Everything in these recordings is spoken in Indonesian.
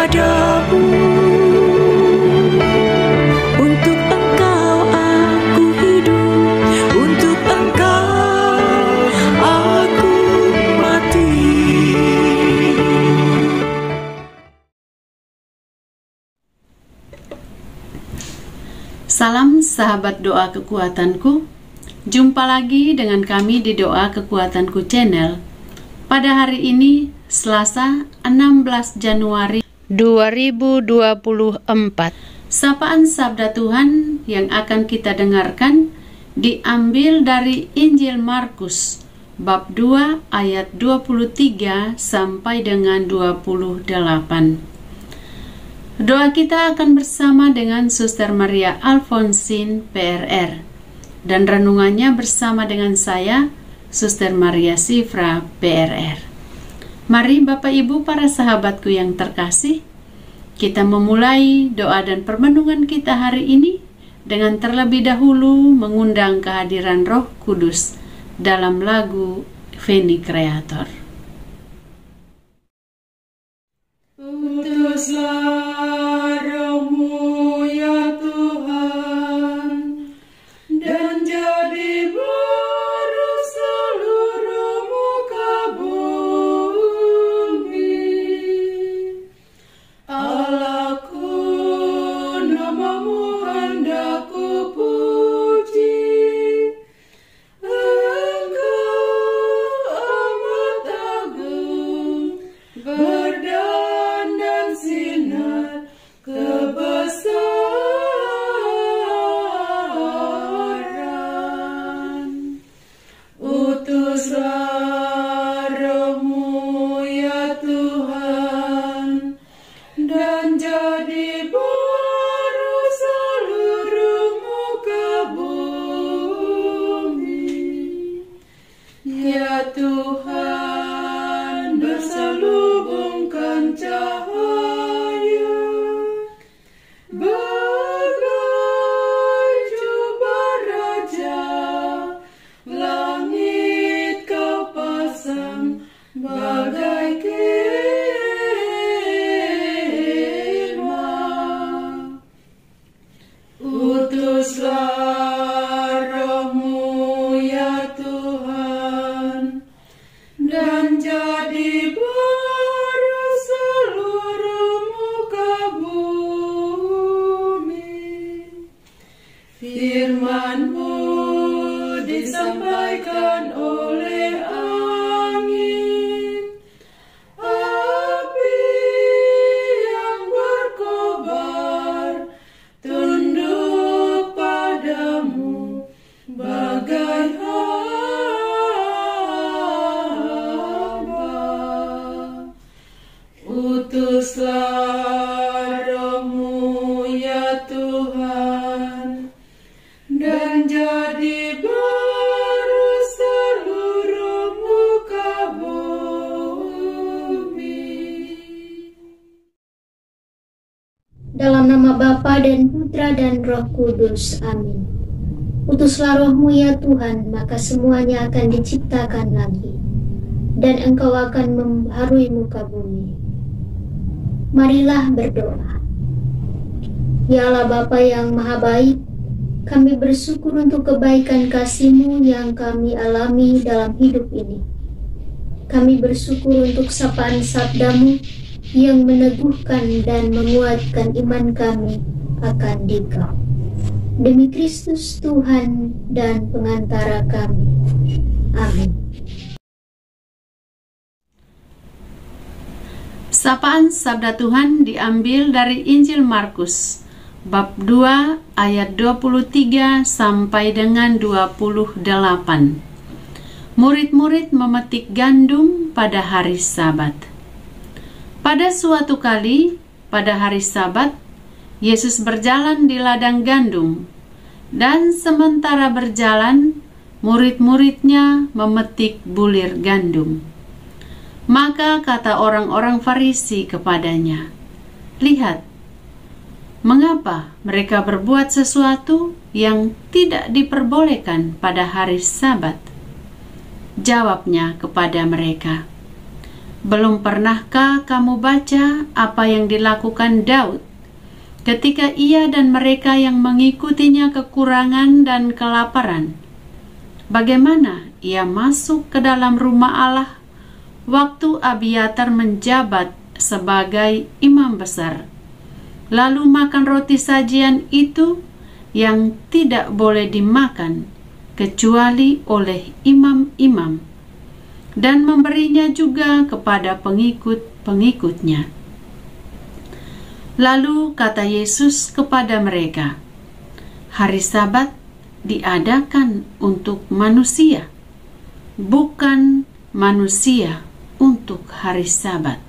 kepadamu. Untuk Engkau aku hidup, untuk Engkau aku mati. Salam sahabat doa kekuatanku. Jumpa lagi dengan kami di Doa Kekuatanku Channel. Pada hari ini, Selasa 16 Januari 2024. Sapaan Sabda Tuhan yang akan kita dengarkan diambil dari Injil Markus bab 2 ayat 23 sampai dengan 28. Doa kita akan bersama dengan Suster Maria Alfonsin PRR, dan renungannya bersama dengan saya, Suster Maria Sifra PRR. Mari Bapak Ibu para sahabatku yang terkasih, kita memulai doa dan permenungan kita hari ini dengan terlebih dahulu mengundang kehadiran Roh Kudus dalam lagu Veni Creator. Utuslah Roh-Mu ya Tuhan, dan jadi baru seluruh muka bumi. Allahku, nama-Mu hendak ku puji. Engkau amat agung, berdandan sinar kebesaran. Utuslah Roh-Mu ya Tuhan, dan jadi baru seluruh muka bumi. Ya Tuhan, berselubungkan cahaya bagai jubah raja, langit Kau pasang bagai kemah. Utuslah Roh-Mu ya Tuhan, dan jadi baru seluruh muka bumi. Firman-Mu disampaikan oleh angin, api yang berkobar, tunduk padamu bagai hamba. Utuslah Roh-Mu ya Tuhan, dan jadi baru seluruh muka bumi. Dalam nama Bapa dan Putra dan Roh Kudus. Amin. Utuslah Roh-Mu ya Tuhan, maka semuanya akan diciptakan lagi, dan Engkau akan membaharui muka bumi. Marilah berdoa. Ya Allah Bapa yang Maha Baik, kami bersyukur untuk kebaikan kasih-Mu yang kami alami dalam hidup ini. Kami bersyukur untuk sapaan sabda-Mu yang meneguhkan dan menguatkan iman kami akan Dikau. Demi Kristus Tuhan dan pengantara kami. Amin. Sapaan Sabda Tuhan diambil dari Injil Markus bab 2 ayat 23 sampai dengan 28. Murid-murid memetik gandum pada hari Sabat. Pada suatu kali, pada hari Sabat, Yesus berjalan di ladang gandum, dan sementara berjalan, murid-muridnya memetik bulir gandum. Maka kata orang-orang Farisi kepadanya, "Lihat, mengapa mereka berbuat sesuatu yang tidak diperbolehkan pada hari Sabat?" Jawabnya kepada mereka, Belum pernahkah kamu baca apa yang dilakukan Daud ketika ia dan mereka yang mengikutinya kekurangan dan kelaparan? Bagaimana ia masuk ke dalam rumah Allah waktu Abiatar menjabat sebagai imam besar, lalu makan roti sajian itu yang tidak boleh dimakan kecuali oleh imam-imam, dan memberinya juga kepada pengikut-pengikutnya. Lalu kata Yesus kepada mereka, "Hari Sabat diadakan untuk manusia, bukan manusia untuk hari Sabat.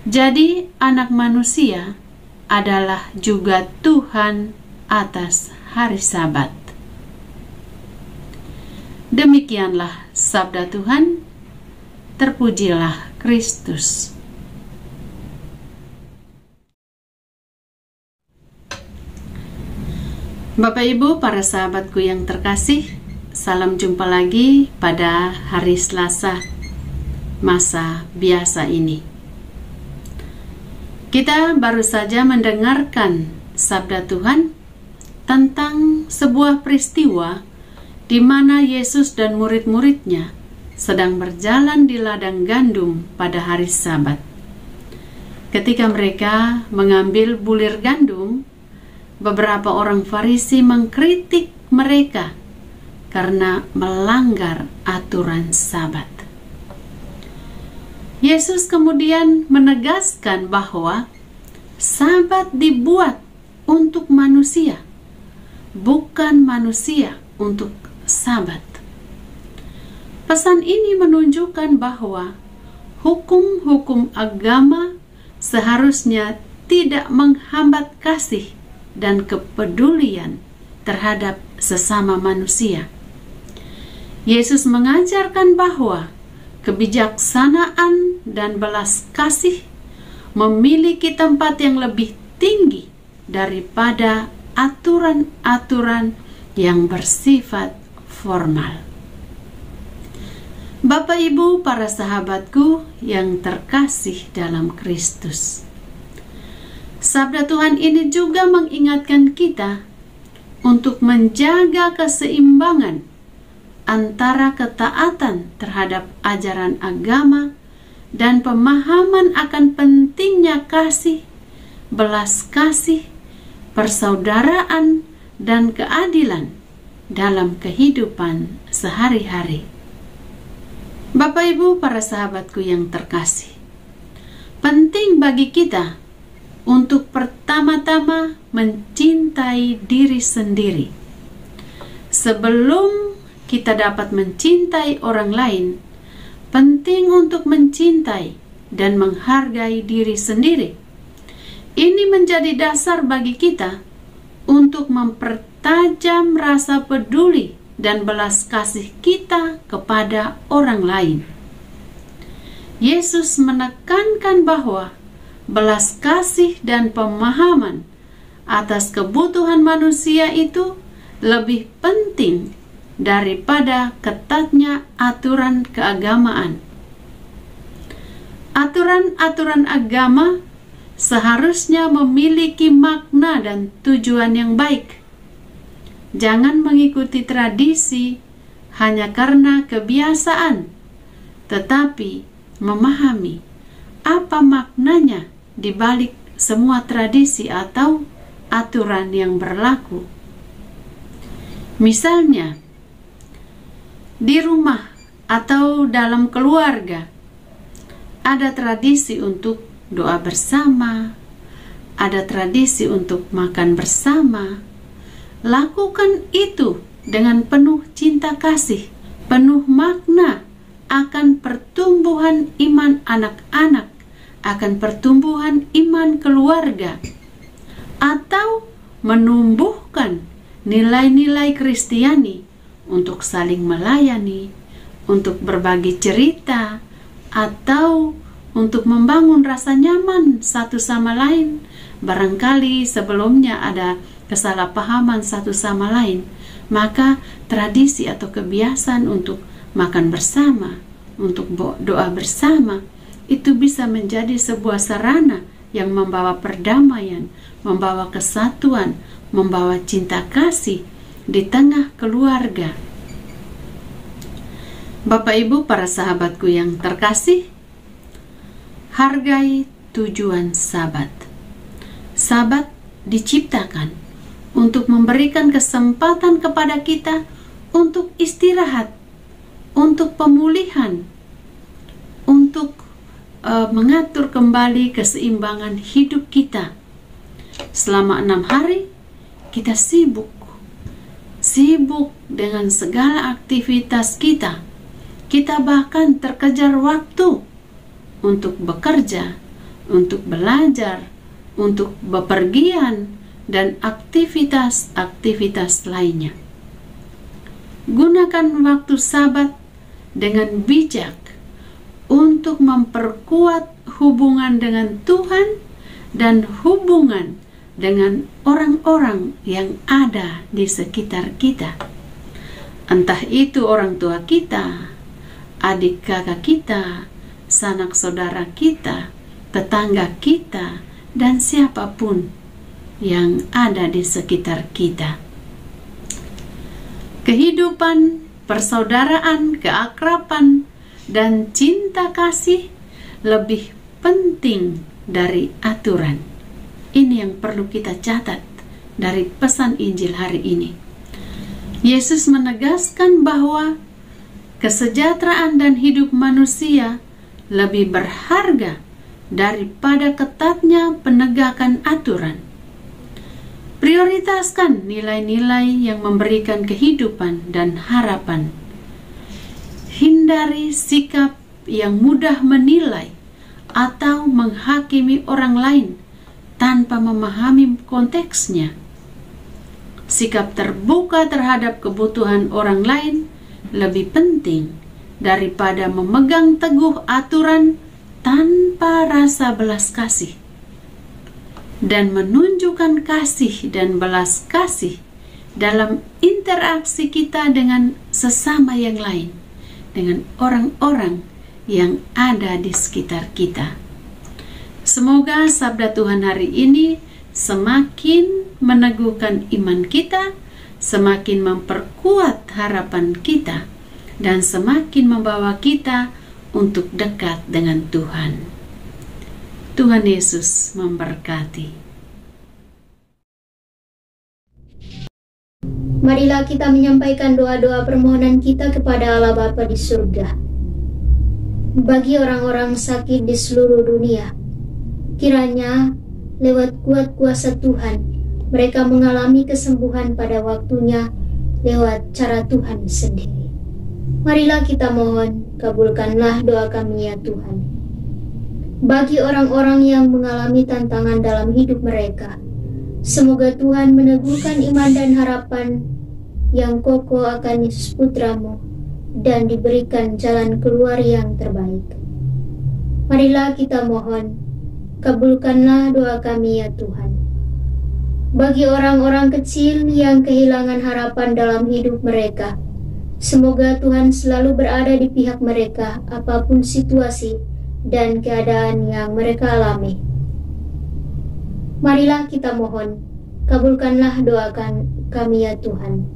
Jadi Anak Manusia adalah juga Tuhan atas hari Sabat." Demikianlah sabda Tuhan. Terpujilah Kristus. Bapak Ibu, para sahabatku yang terkasih, salam jumpa lagi pada hari Selasa masa biasa ini. Kita baru saja mendengarkan sabda Tuhan tentang sebuah peristiwa di mana Yesus dan murid-muridnya sedang berjalan di ladang gandum pada hari Sabat. Ketika mereka mengambil bulir gandum, beberapa orang Farisi mengkritik mereka karena melanggar aturan Sabat. Yesus kemudian menegaskan bahwa Sabat dibuat untuk manusia, bukan manusia untuk Sabat. Pesan ini menunjukkan bahwa hukum-hukum agama seharusnya tidak menghambat kasih dan kepedulian terhadap sesama manusia. Yesus mengajarkan bahwa kebijaksanaan dan belas kasih memiliki tempat yang lebih tinggi daripada aturan-aturan yang bersifat formal. Bapak Ibu, para sahabatku yang terkasih dalam Kristus, sabda Tuhan ini juga mengingatkan kita untuk menjaga keseimbangan antara ketaatan terhadap ajaran agama dan pemahaman akan pentingnya kasih, belas kasih, persaudaraan, dan keadilan dalam kehidupan sehari-hari. Bapak Ibu, para sahabatku yang terkasih, penting bagi kita untuk pertama-tama mencintai diri sendiri. Sebelum kita dapat mencintai orang lain, penting untuk mencintai dan menghargai diri sendiri. Ini menjadi dasar bagi kita untuk mempertajam rasa peduli dan belas kasih kita kepada orang lain. Yesus menekankan bahwa belas kasih dan pemahaman atas kebutuhan manusia itu lebih penting daripada ketatnya aturan keagamaan. Aturan-aturan agama seharusnya memiliki makna dan tujuan yang baik. Jangan mengikuti tradisi hanya karena kebiasaan, tetapi memahami apa maknanya di balik semua tradisi atau aturan yang berlaku. Misalnya, di rumah atau dalam keluarga ada tradisi untuk doa bersama, ada tradisi untuk makan bersama. Lakukan itu dengan penuh cinta kasih, penuh makna akan pertumbuhan iman anak-anak, akan pertumbuhan iman keluarga, atau menumbuhkan nilai-nilai Kristiani untuk saling melayani, untuk berbagi cerita, atau untuk membangun rasa nyaman satu sama lain. Barangkali sebelumnya ada kesalahpahaman satu sama lain, maka tradisi atau kebiasaan untuk makan bersama, untuk doa bersama, itu bisa menjadi sebuah sarana yang membawa perdamaian, membawa kesatuan, membawa cinta kasih di tengah keluarga. Bapak Ibu, para sahabatku yang terkasih, hargai tujuan Sabat. Sabat diciptakan untuk memberikan kesempatan kepada kita untuk istirahat, untuk pemulihan, untuk mengatur kembali keseimbangan hidup kita. Selama 6 hari kita sibuk dengan segala aktivitas kita. Kita bahkan terkejar waktu untuk bekerja, untuk belajar, untuk bepergian, dan aktivitas-aktivitas lainnya. Gunakan waktu Sabat dengan bijak untuk memperkuat hubungan dengan Tuhan dan hubungan dengan orang-orang yang ada di sekitar kita. Entah itu orang tua kita, adik kakak kita, sanak saudara kita, tetangga kita, dan siapapun yang ada di sekitar kita. Kehidupan, persaudaraan, keakraban, dan cinta kasih lebih penting dari aturan. Ini yang perlu kita catat dari pesan Injil hari ini. Yesus menegaskan bahwa kesejahteraan dan hidup manusia lebih berharga daripada ketatnya penegakan aturan. Prioritaskan nilai-nilai yang memberikan kehidupan dan harapan. Hindari sikap yang mudah menilai atau menghakimi orang lain tanpa memahami konteksnya. Sikap terbuka terhadap kebutuhan orang lain lebih penting daripada memegang teguh aturan tanpa rasa belas kasih. Dan menunjukkan kasih dan belas kasih dalam interaksi kita dengan sesama yang lain, dengan orang-orang yang ada di sekitar kita. Semoga sabda Tuhan hari ini semakin meneguhkan iman kita, semakin memperkuat harapan kita, dan semakin membawa kita untuk dekat dengan Tuhan. Tuhan Yesus memberkati. Marilah kita menyampaikan doa-doa permohonan kita kepada Allah Bapa di surga. Bagi orang-orang sakit di seluruh dunia, kiranya lewat kuat kuasa Tuhan, mereka mengalami kesembuhan pada waktunya lewat cara Tuhan sendiri. Marilah kita mohon, kabulkanlah doa kami ya Tuhan. Bagi orang-orang yang mengalami tantangan dalam hidup mereka, semoga Tuhan meneguhkan iman dan harapan yang kokoh akan Yesus Putra-Mu dan diberikan jalan keluar yang terbaik. Marilah kita mohon, kabulkanlah doa kami ya Tuhan. Bagi orang-orang kecil yang kehilangan harapan dalam hidup mereka, semoga Tuhan selalu berada di pihak mereka apapun situasi dan keadaan yang mereka alami. Marilah kita mohon, kabulkanlah doa kami ya Tuhan.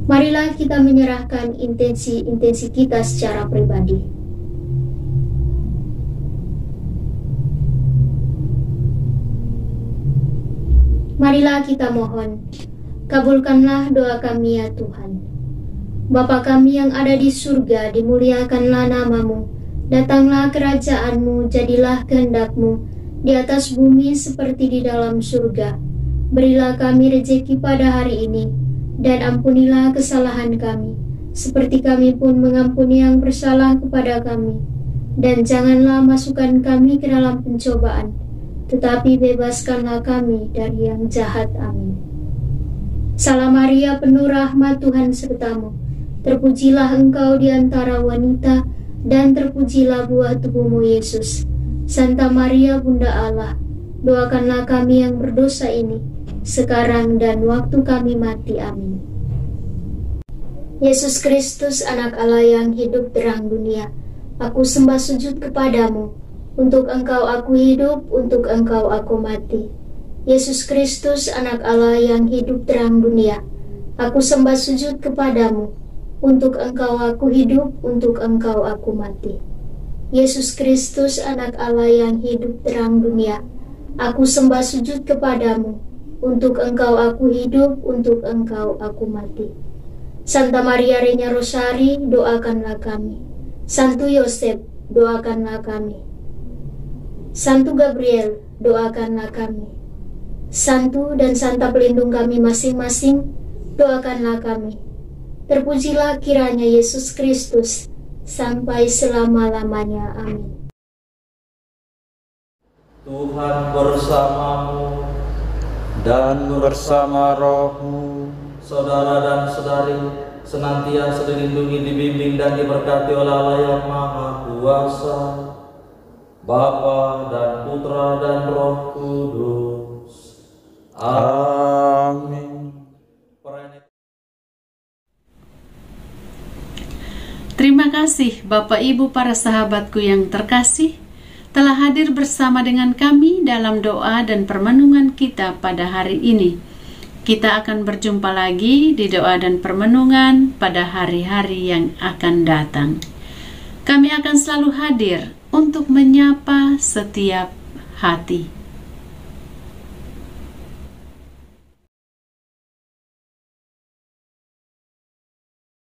Marilah kita menyerahkan intensi kita secara pribadi. Marilah kita mohon, kabulkanlah doa kami ya Tuhan. Bapa kami yang ada di surga, dimuliakanlah nama-Mu. Datanglah kerajaan-Mu, jadilah kehendak-Mu di atas bumi seperti di dalam surga. Berilah kami rejeki pada hari ini, dan ampunilah kesalahan kami, seperti kami pun mengampuni yang bersalah kepada kami. Dan janganlah masukkan kami ke dalam pencobaan, tetapi bebaskanlah kami dari yang jahat. Amin. Salam Maria, penuh rahmat, Tuhan serta-Mu. Terpujilah Engkau di antara wanita, dan terpujilah buah tubuh-Mu Yesus. Santa Maria Bunda Allah, doakanlah kami yang berdosa ini, sekarang dan waktu kami mati. Amin. Yesus Kristus, anak Allah yang hidup terang dunia, Aku sembah sujud kepadamu. Untuk Engkau aku hidup, untuk Engkau aku mati. Yesus Kristus, Anak Allah yang hidup terang dunia, aku sembah sujud kepadamu. Untuk Engkau aku hidup, untuk Engkau aku mati. Yesus Kristus, Anak Allah yang hidup terang dunia, aku sembah sujud kepadamu. Untuk Engkau aku hidup, untuk Engkau aku mati. Santa Maria Reina Rosari, doakanlah kami. Santo Yosef, doakanlah kami. Santo Gabriel, doakanlah kami. Santo dan Santa pelindung kami masing-masing, doakanlah kami. Terpujilah kiranya Yesus Kristus sampai selama-lamanya. Amin. Tuhan bersamamu dan bersama rohmu. Saudara dan saudari, senantiasa dilindungi, dibimbing dan diberkati oleh Allah yang Maha Kuasa, Bapa dan Putra dan Roh Kudus. Amin. Terima kasih Bapak Ibu para sahabatku yang terkasih telah hadir bersama dengan kami dalam doa dan permenungan kita pada hari ini. Kita akan berjumpa lagi di doa dan permenungan pada hari-hari yang akan datang. Kami akan selalu hadir untuk menyapa setiap hati.